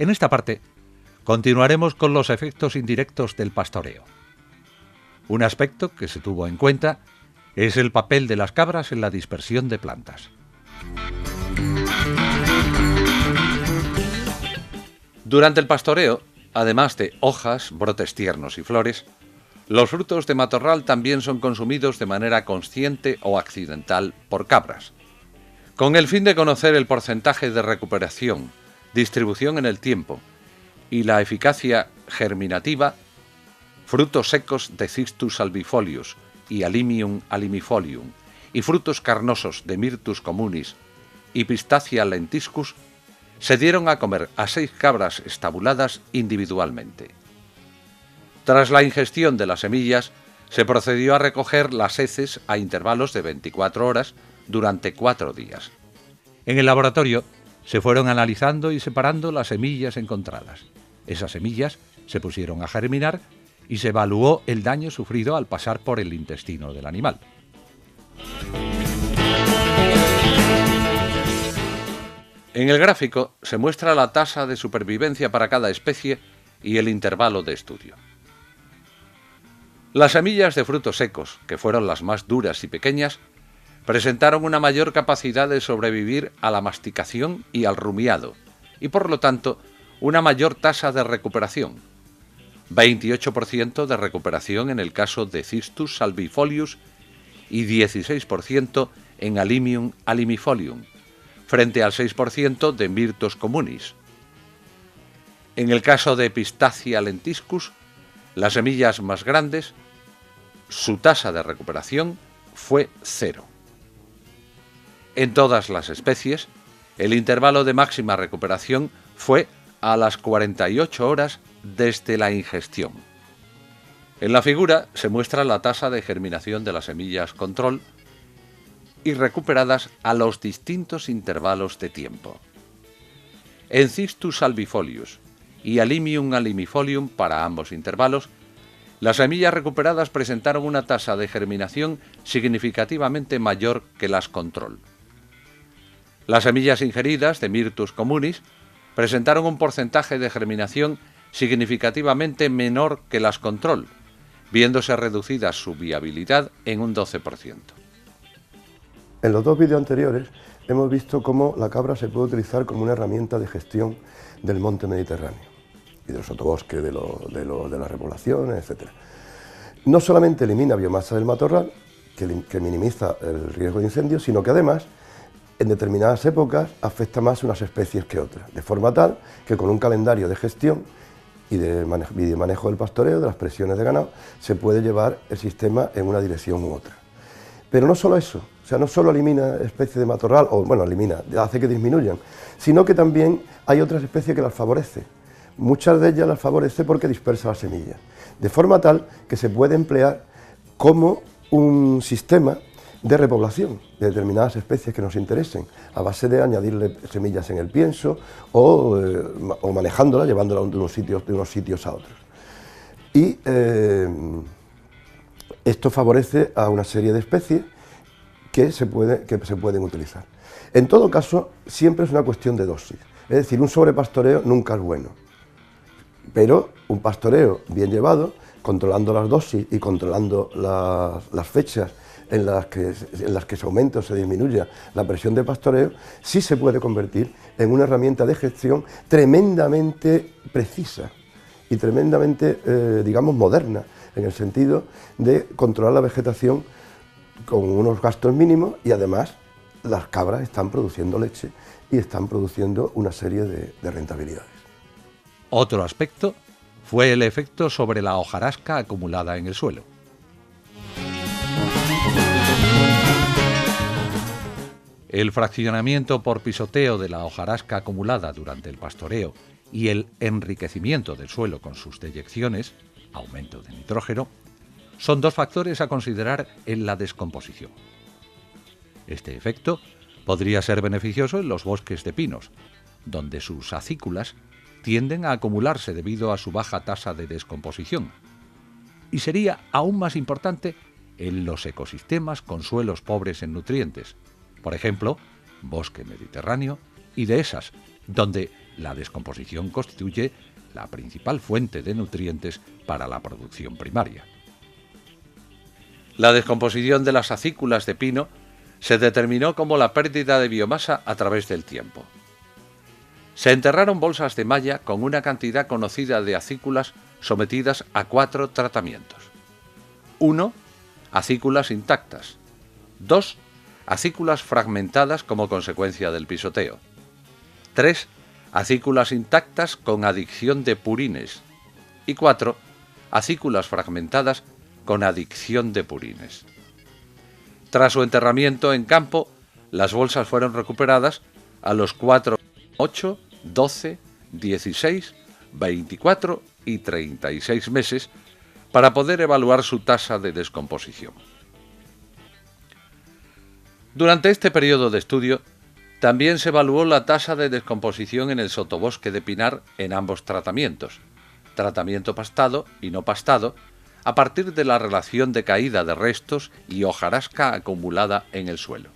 En esta parte, continuaremos con los efectos indirectos del pastoreo. Un aspecto que se tuvo en cuenta es el papel de las cabras en la dispersión de plantas. Durante el pastoreo, además de hojas, brotes tiernos y flores, los frutos de matorral también son consumidos de manera consciente o accidental por cabras. Con el fin de conocer el porcentaje de recuperación, distribución en el tiempo y la eficacia germinativa, frutos secos de Cistus albifolius y Alimium alimifolium y frutos carnosos de Myrtus communis y Pistacia lentiscus se dieron a comer a 6 cabras estabuladas individualmente. Tras la ingestión de las semillas, se procedió a recoger las heces a intervalos de 24 horas durante 4 días. En el laboratorio se fueron analizando y separando las semillas encontradas. Esas semillas se pusieron a germinar y se evaluó el daño sufrido al pasar por el intestino del animal. En el gráfico se muestra la tasa de supervivencia para cada especie y el intervalo de estudio. Las semillas de frutos secos, que fueron las más duras y pequeñas, presentaron una mayor capacidad de sobrevivir a la masticación y al rumiado, y por lo tanto, una mayor tasa de recuperación. 28% de recuperación en el caso de Cistus albifolius y 16% en Alimium alimifolium, frente al 6% de Myrtus communis. En el caso de Pistacia lentiscus, las semillas más grandes, su tasa de recuperación fue 0. En todas las especies, el intervalo de máxima recuperación fue a las 48 horas desde la ingestión. En la figura se muestra la tasa de germinación de las semillas control y recuperadas a los distintos intervalos de tiempo. En Cistus albifolius y Alimium alimifolium para ambos intervalos, las semillas recuperadas presentaron una tasa de germinación significativamente mayor que las control. Las semillas ingeridas de Myrtus communis presentaron un porcentaje de germinación significativamente menor que las control, viéndose reducida su viabilidad en un 12%. En los 2 vídeos anteriores hemos visto cómo la cabra se puede utilizar como una herramienta de gestión del monte mediterráneo y de los sotobosques, de las repoblaciones, etc. No solamente elimina biomasa del matorral, que minimiza el riesgo de incendio, sino que además, en determinadas épocas, afecta más unas especies que otras, de forma tal que con un calendario de gestión y de manejo del pastoreo, de las presiones de ganado, se puede llevar el sistema en una dirección u otra. Pero no solo eso, o sea, no solo elimina especies de matorral, hace que disminuyan, sino que también hay otras especies que las favorece. Muchas de ellas las favorece porque dispersa las semillas, de forma tal que se puede emplear como un sistema de repoblación de determinadas especies que nos interesen, a base de añadirle semillas en el pienso o manejándola, llevándola de unos sitios a otros. Y esto favorece a una serie de especies que se pueden utilizar. En todo caso, siempre es una cuestión de dosis, es decir, un sobrepastoreo nunca es bueno, pero un pastoreo bien llevado, controlando las dosis y controlando las fechas en las que se aumenta o se disminuya la presión de pastoreo, sí se puede convertir en una herramienta de gestión tremendamente precisa y tremendamente, moderna, en el sentido de controlar la vegetación con unos gastos mínimos y además las cabras están produciendo leche y están produciendo una serie de rentabilidades. Otro aspecto fue el efecto sobre la hojarasca acumulada en el suelo. El fraccionamiento por pisoteo de la hojarasca acumulada durante el pastoreo y el enriquecimiento del suelo con sus deyecciones, aumento de nitrógeno, son 2 factores a considerar en la descomposición. Este efecto podría ser beneficioso en los bosques de pinos, donde sus acículas tienden a acumularse debido a su baja tasa de descomposición, y sería aún más importante en los ecosistemas con suelos pobres en nutrientes, por ejemplo, bosque mediterráneo y dehesas, donde la descomposición constituye la principal fuente de nutrientes para la producción primaria. La descomposición de las acículas de pino se determinó como la pérdida de biomasa a través del tiempo. Se enterraron bolsas de malla con una cantidad conocida de acículas sometidas a 4 tratamientos. 1. Acículas intactas. 2. Acículas fragmentadas como consecuencia del pisoteo. 3. Acículas intactas con adicción de purines. Y 4. Acículas fragmentadas con adicción de purines. Tras su enterramiento en campo, las bolsas fueron recuperadas a los 4, 8, 12, 16, 24 y 36 meses para poder evaluar su tasa de descomposición. Durante este periodo de estudio, también se evaluó la tasa de descomposición en el sotobosque de pinar en ambos tratamientos, tratamiento pastado y no pastado, a partir de la relación de caída de restos y hojarasca acumulada en el suelo.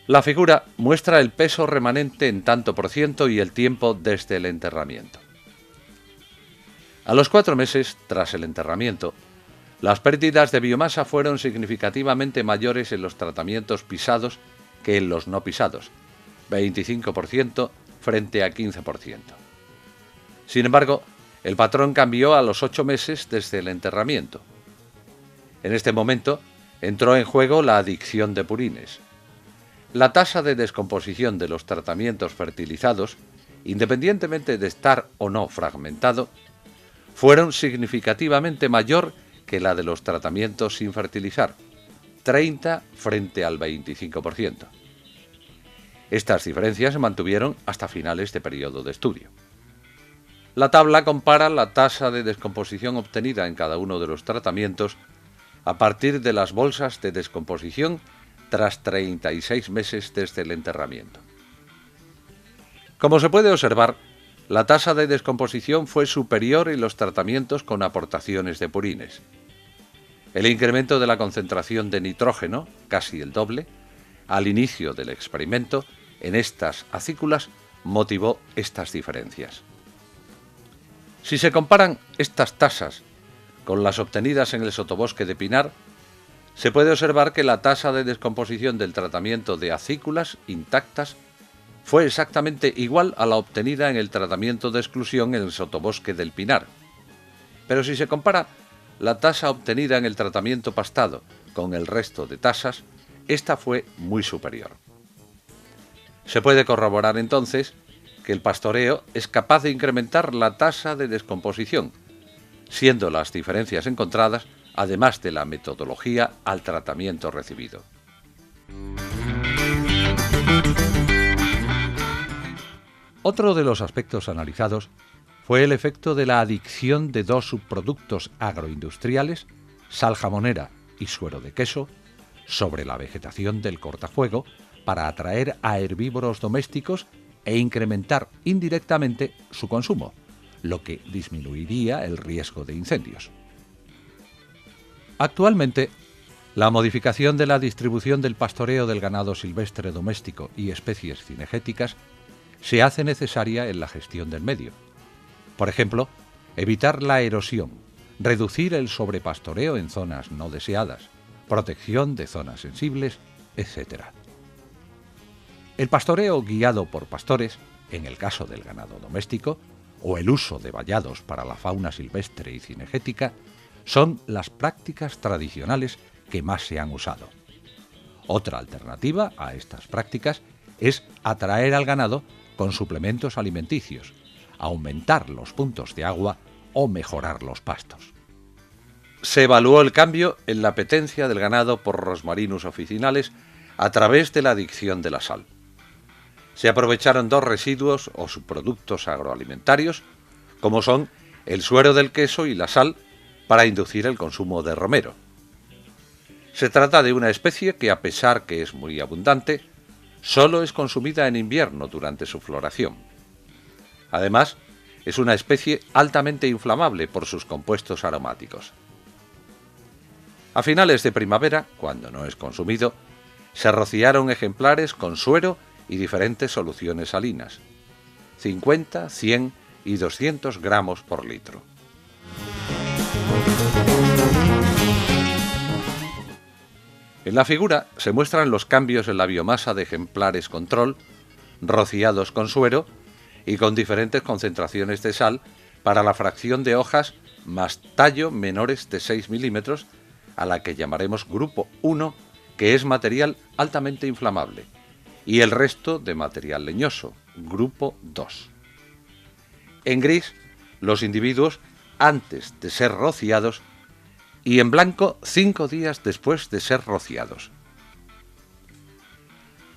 La figura muestra el peso remanente en tanto por ciento y el tiempo desde el enterramiento. A los 4 meses tras el enterramiento, las pérdidas de biomasa fueron significativamente mayores en los tratamientos pisados que en los no pisados, 25% frente a 15%. Sin embargo, el patrón cambió a los 8 meses desde el enterramiento. En este momento entró en juego la adicción de purines. La tasa de descomposición de los tratamientos fertilizados, independientemente de estar o no fragmentado, fueron significativamente mayor que la de los tratamientos sin fertilizar, 30 frente al 25%. Estas diferencias se mantuvieron hasta finales de periodo de estudio. La tabla compara la tasa de descomposición obtenida en cada uno de los tratamientos a partir de las bolsas de descomposición tras 36 meses desde el enterramiento. Como se puede observar, la tasa de descomposición fue superior en los tratamientos con aportaciones de purines. El incremento de la concentración de nitrógeno, casi el doble, al inicio del experimento, en estas acículas, motivó estas diferencias. Si se comparan estas tasas con las obtenidas en el sotobosque de pinar, se puede observar que la tasa de descomposición del tratamiento de acículas intactas fue exactamente igual a la obtenida en el tratamiento de exclusión en el sotobosque del pinar. Pero si se compara la tasa obtenida en el tratamiento pastado con el resto de tasas, esta fue muy superior. Se puede corroborar entonces que el pastoreo es capaz de incrementar la tasa de descomposición, siendo las diferencias encontradas además de la metodología al tratamiento recibido. Otro de los aspectos analizados fue el efecto de la adicción de 2 subproductos agroindustriales, sal jamonera y suero de queso, sobre la vegetación del cortafuego para atraer a herbívoros domésticos e incrementar indirectamente su consumo, lo que disminuiría el riesgo de incendios. Actualmente, la modificación de la distribución del pastoreo del ganado silvestre doméstico y especies cinegéticas se hace necesaria en la gestión del medio. Por ejemplo, evitar la erosión, reducir el sobrepastoreo en zonas no deseadas, protección de zonas sensibles, etc. El pastoreo guiado por pastores, en el caso del ganado doméstico, o el uso de vallados para la fauna silvestre y cinegética, son las prácticas tradicionales que más se han usado. Otra alternativa a estas prácticas es atraer al ganado con suplementos alimenticios, aumentar los puntos de agua o mejorar los pastos. Se evaluó el cambio en la apetencia del ganado por Rosmarinus officinales a través de la adicción de la sal. Se aprovecharon 2 residuos o subproductos agroalimentarios, como son el suero del queso y la sal, para inducir el consumo de romero. Se trata de una especie que, a pesar que es muy abundante, solo es consumida en invierno durante su floración. Además, es una especie altamente inflamable por sus compuestos aromáticos. A finales de primavera, cuando no es consumido, se rociaron ejemplares con suero y diferentes soluciones salinas, 50, 100 y 200 gramos por litro. En la figura se muestran los cambios en la biomasa de ejemplares control, rociados con suero y con diferentes concentraciones de sal para la fracción de hojas más tallo menores de 6 milímetros, a la que llamaremos grupo 1, que es material altamente inflamable, y el resto de material leñoso, grupo 2. En gris, los individuos antes de ser rociados, y en blanco 5 días después de ser rociados.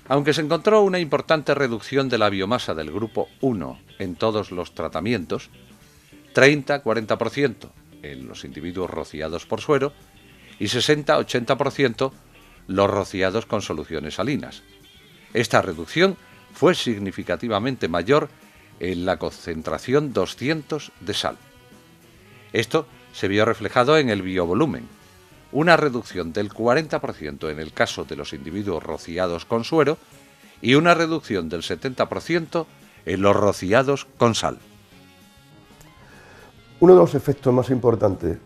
Aunque se encontró una importante reducción de la biomasa del grupo 1 en todos los tratamientos, 30-40% en los individuos rociados por suero y 60-80% los rociados con soluciones salinas. Esta reducción fue significativamente mayor en la concentración 200 de sal. Esto se vio reflejado en el biovolumen, una reducción del 40% en el caso de los individuos rociados con suero y una reducción del 70% en los rociados con sal. Uno de los efectos más importantes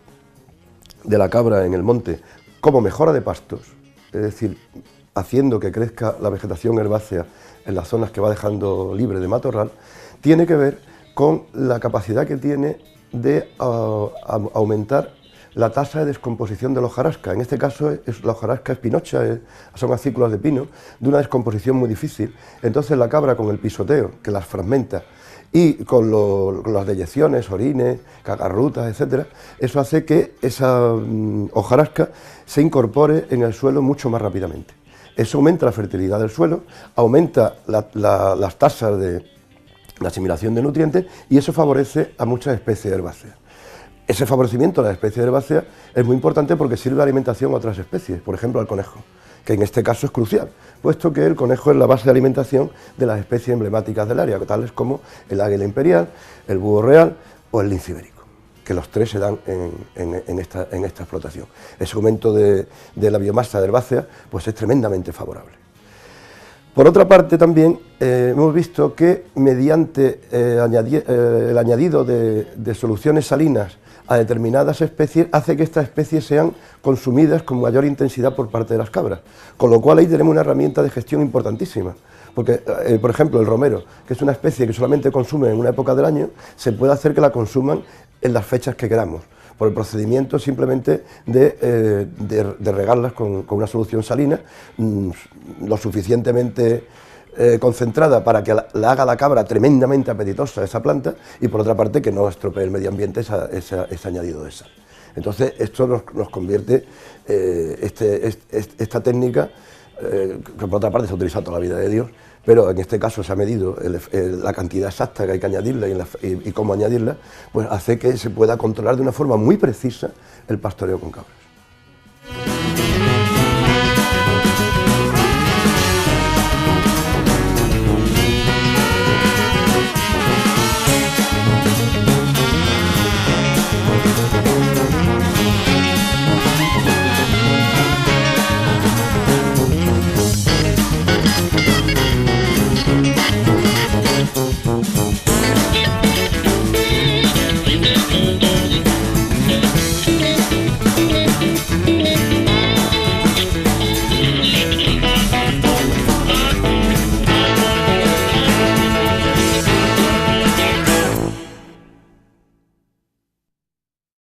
de la cabra en el monte como mejora de pastos, es decir, haciendo que crezca la vegetación herbácea en las zonas que va dejando libre de matorral, tiene que ver con la capacidad que tiene de aumentar la tasa de descomposición de la hojarasca. En este caso es la hojarasca espinocha, son acículas de pino, de una descomposición muy difícil. Entonces la cabra, con el pisoteo, que las fragmenta, y con las deyecciones, orines, cagarrutas, etcétera, eso hace que esa hojarasca se incorpore en el suelo mucho más rápidamente. Eso aumenta la fertilidad del suelo, aumenta las tasas de la asimilación de nutrientes, y eso favorece a muchas especies herbáceas. Ese favorecimiento a las especies herbáceas es muy importante porque sirve de alimentación a otras especies, por ejemplo al conejo, que en este caso es crucial, puesto que el conejo es la base de alimentación de las especies emblemáticas del área, tales como el águila imperial, el búho real o el lince ibérico, que los tres se dan en esta explotación. Ese aumento de la biomasa herbácea pues es tremendamente favorable. Por otra parte, también hemos visto que mediante el añadido de soluciones salinas a determinadas especies hace que estas especies sean consumidas con mayor intensidad por parte de las cabras, con lo cual ahí tenemos una herramienta de gestión importantísima, porque por ejemplo el romero, que es una especie que solamente consume en una época del año, se puede hacer que la consuman en las fechas que queramos, por el procedimiento simplemente de regarlas con una solución salina lo suficientemente concentrada para que la haga la cabra tremendamente apetitosa esa planta, y por otra parte que no estropee el medio ambiente ese añadido de sal. Entonces esto nos convierte esta técnica, que por otra parte se ha utilizado toda la vida de Dios, pero en este caso se ha medido la cantidad exacta que hay que añadirla y cómo añadirla, pues hace que se pueda controlar de una forma muy precisa el pastoreo con cabras.